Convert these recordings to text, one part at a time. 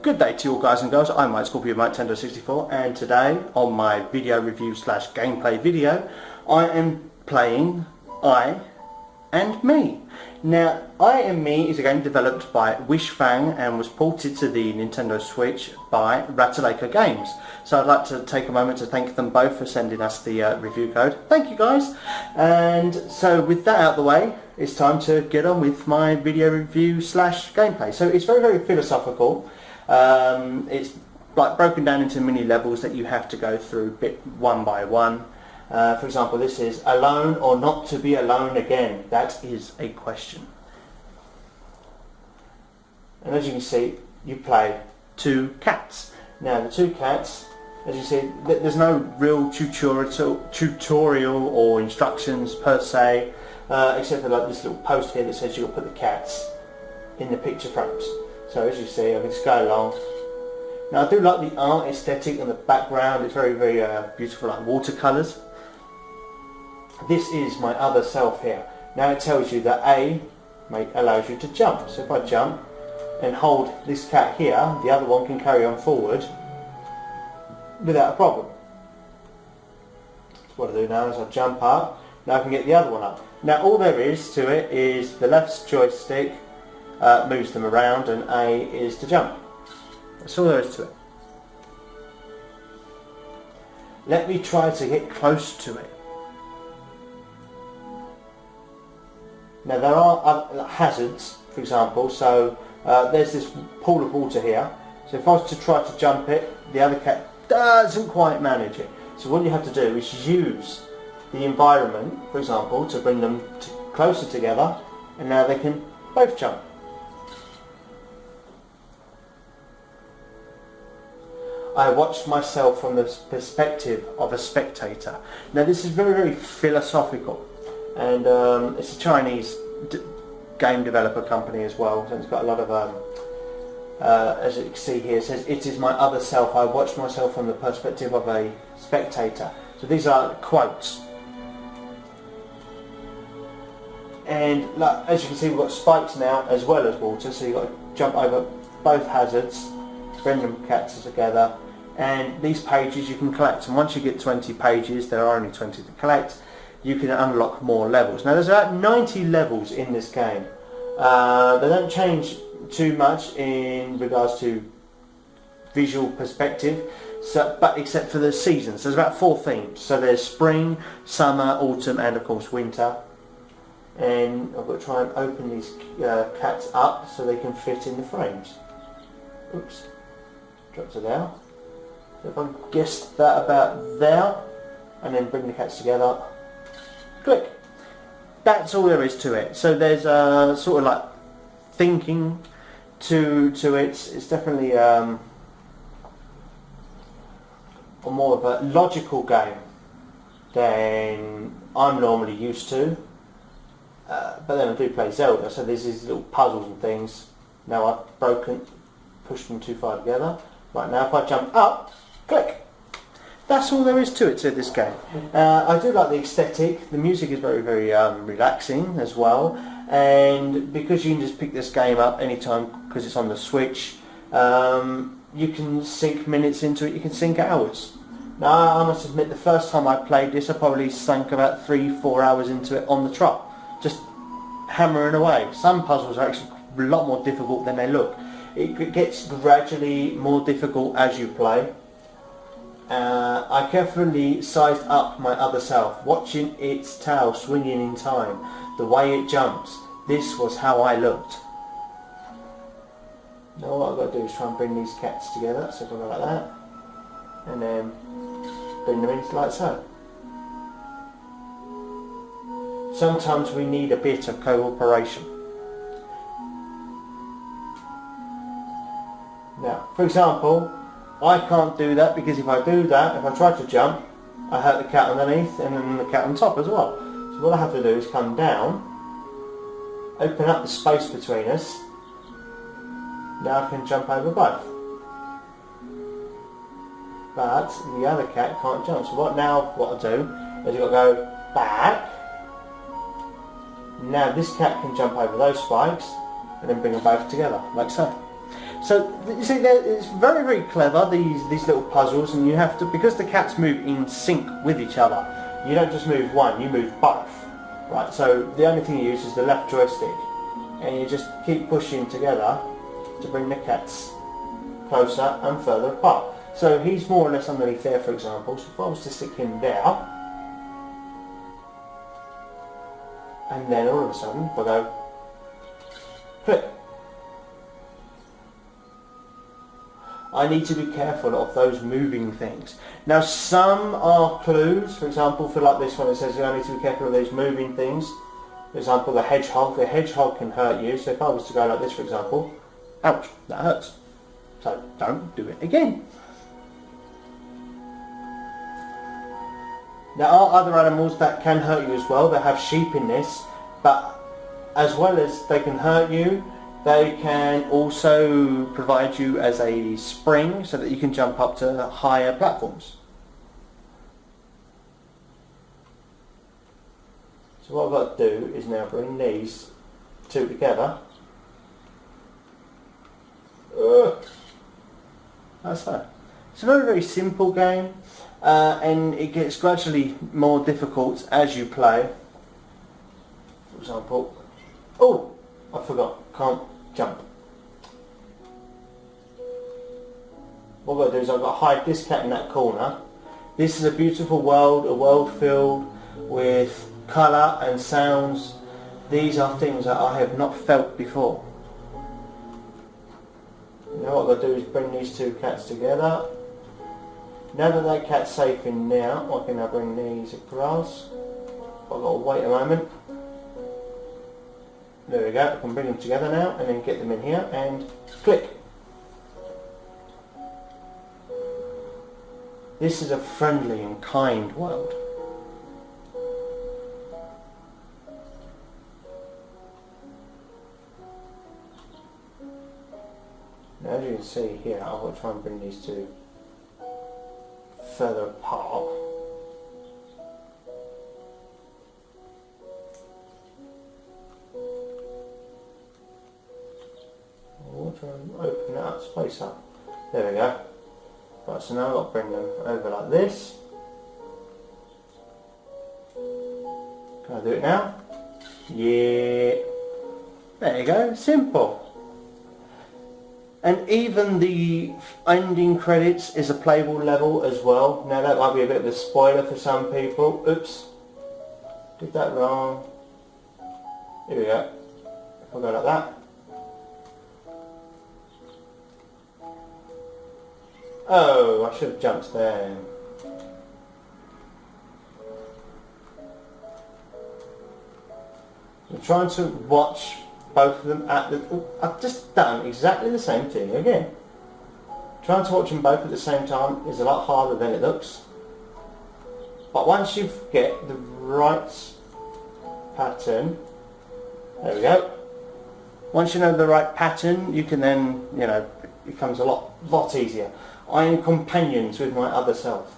Good day to you all, guys and girls. I'm Miketendo64, and today on my video review slash gameplay video I am playing I and Me. Now, I and Me is a game developed by Wishfang and was ported to the Nintendo Switch by Ratalaika Games. So I'd like to take a moment to thank them both for sending us the review code. Thank you, guys. And so with that out of the way, it's time to get on with my video review slash gameplay. So it's very, very philosophical. It's like broken down into mini levels that you have to go through bit one by one. For example, this is alone or not to be alone again. That is a question. And as you can see, you play two cats. Now the two cats, as you see, there's no real tutorial or instructions per se, except for like this little post here that says you'll put the cats in the picture frames. So as you see, I can just go along. Now I do like the art aesthetic and the background. It's very, very beautiful, like watercolours. This is my other self here. Now it tells you that A allows you to jump. So if I jump and hold this cat here, the other one can carry on forward without a problem. So what I do now is I jump up. Now I can get the other one up. Now all there is to it is the left joystick moves them around, and A is to jump. That's all there is to it. Let me try to get close to it. Now there are hazards, for example, so there's this pool of water here. So if I was to try to jump it, the other cat doesn't quite manage it. So what you have to do is use the environment, for example, to bring them closer together, and now they can both jump. I watched myself from the perspective of a spectator. Now this is very, very philosophical, and it's a Chinese game developer company as well, so it's got a lot of, as you can see here, it says, "It is my other self. I watched myself from the perspective of a spectator." So these are quotes. And like, as you can see, we've got spikes now as well as water, so you've got to jump over both hazards, bring them cats together, and these pages you can collect, and once you get 20 pages, there are only 20 to collect, you can unlock more levels. Now there's about 90 levels in this game. They don't change too much in regards to visual perspective, but except for the seasons. There's about 4 themes. So there's spring, summer, autumn, and of course winter. And I've got to try and open these cats up so they can fit in the frames. Oops. Dropped it down. So if I guess that about there, and then bring the cats together, click. That's all there is to it. So there's sort of like thinking to it. It's definitely a more of a logical game than I'm normally used to. But then I do play Zelda, so there's these little puzzles and things. Now I've pushed them too far together. Right, now if I jump up, click. That's all there is to it, to this game. I do like the aesthetic. The music is very, very relaxing as well. And because you can just pick this game up anytime, because it's on the Switch, you can sink minutes into it, you can sink hours. Now I must admit, the first time I played this, I probably sank about 3-4 hours into it on the trot. Just hammering away. Some puzzles are actually a lot more difficult than they look. It gets gradually more difficult as you play. I carefully sized up my other self, watching its tail swinging in time, the way it jumps. This was how I looked. Now what I've got to do is try and bring these cats together, so if I go like that, and then bring them in like so. Sometimes we need a bit of cooperation. Now, for example, I can't do that because if I do that, if I try to jump, I hurt the cat underneath and then the cat on top as well. So what I have to do is come down, open up the space between us. Now I can jump over both. But the other cat can't jump. So what I do is you've got to go back. Now this cat can jump over those spikes and then bring them both together, like so. So you see, it's very, very clever, these little puzzles, and you have to, because the cats move in sync with each other, you don't just move one, you move both. Right, so the only thing you use is the left joystick, and you just keep pushing together to bring the cats closer and further apart. So he's more or less underneath there, for example, so if I was to stick him there, and then all of a sudden, if I go, click. I need to be careful of those moving things. Now some are clues, for example, for like this one it says I need to be careful of these moving things. For example, the hedgehog can hurt you, so if I was to go like this, for example, ouch, that hurts. So don't do it again. There are other animals that can hurt you as well. They have sheep in this, but as well as they can hurt you, they can also provide you as a spring so that you can jump up to higher platforms. So what I've got to do is now bring these two together. That's fine. It's a very, very simple game, and it gets gradually more difficult as you play. For example, oh, I forgot, can't jump. What I've got to do is I've got to hide this cat in that corner. This is a beautiful world, a world filled with colour and sounds. These are things that I have not felt before. Now what I've got to do is bring these two cats together. Now that that cat's safe in now, I can now bring these across. I've got to wait a moment. There we go, I can bring them together now and then get them in here and click. This is a friendly and kind world. Now as you can see here, I will try and bring these two further apart. We'll try and open that space up. There we go. Right, so now I've got to bring them over like this. Can I do it now? Yeah. There you go, simple. And even the ending credits is a playable level as well. Now that might be a bit of a spoiler for some people. Oops. Did that wrong. Here we go. If I go like that. Oh, I should have jumped there. I'm trying to watch both of them at the... Oh, I've just done exactly the same thing again. Trying to watch them both at the same time is a lot harder than it looks. But once you get the right pattern, there we go. Once you know the right pattern, you can then, you know, it becomes a lot easier. I am companions with my other self.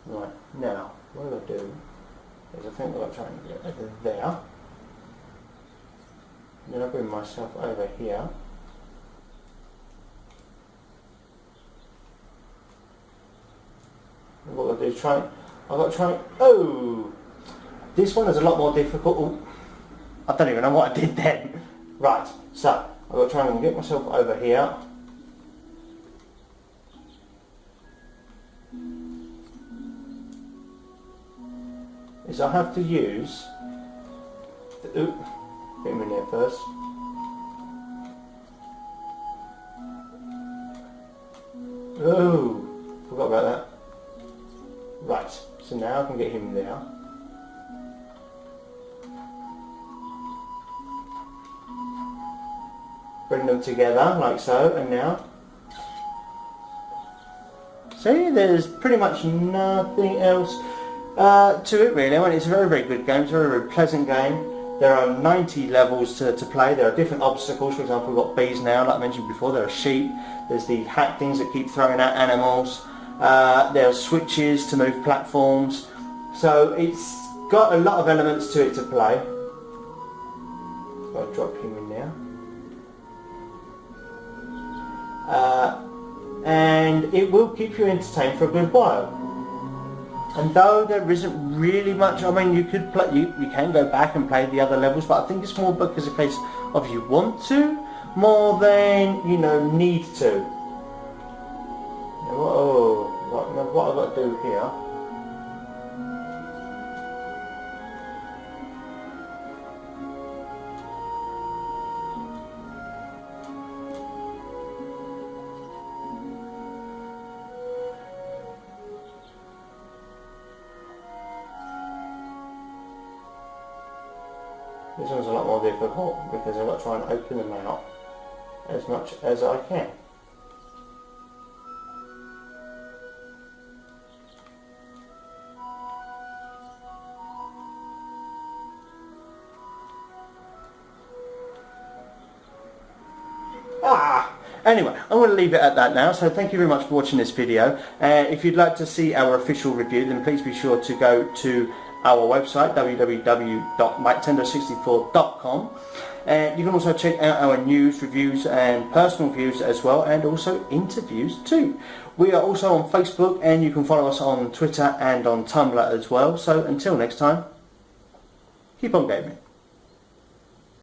Right, now, what I'm going to do is I think I'll try and get over there. Then I'll bring myself over here. And what I'll do is I've got to try, oh! This one is a lot more difficult. Oh, I don't even know what I did then. Right, so I've got to try and get myself over here. Is I have to use the, get him in there first. Oh, forgot about that. Right, so now I can get him there. Bring them together like so, and now. See, there's pretty much nothing else to it really. I mean, it's a very, very good game. It's a very, very pleasant game. There are 90 levels to play. There are different obstacles. For example, we've got bees now, like I mentioned before. There are sheep. There's the hat things that keep throwing at animals. There are switches to move platforms. So it's got a lot of elements to it to play. I'll drop him in there. and it will keep you entertained for a good while. And though there isn't really much, I mean, you could play, you can go back and play the other levels, but I think it's more because a case of you want to, more than, you know, need to. What I've got to do here. This one's a lot more difficult because I've got to try and open them out as much as I can. Anyway, I'm going to leave it at that now, so thank you very much for watching this video. If you'd like to see our official review, then please be sure to go to our website, www.miketendo64.com. You can also check out our news, reviews and personal views as well, and also interviews too. We are also on Facebook, and you can follow us on Twitter and on Tumblr as well. So until next time, keep on gaming.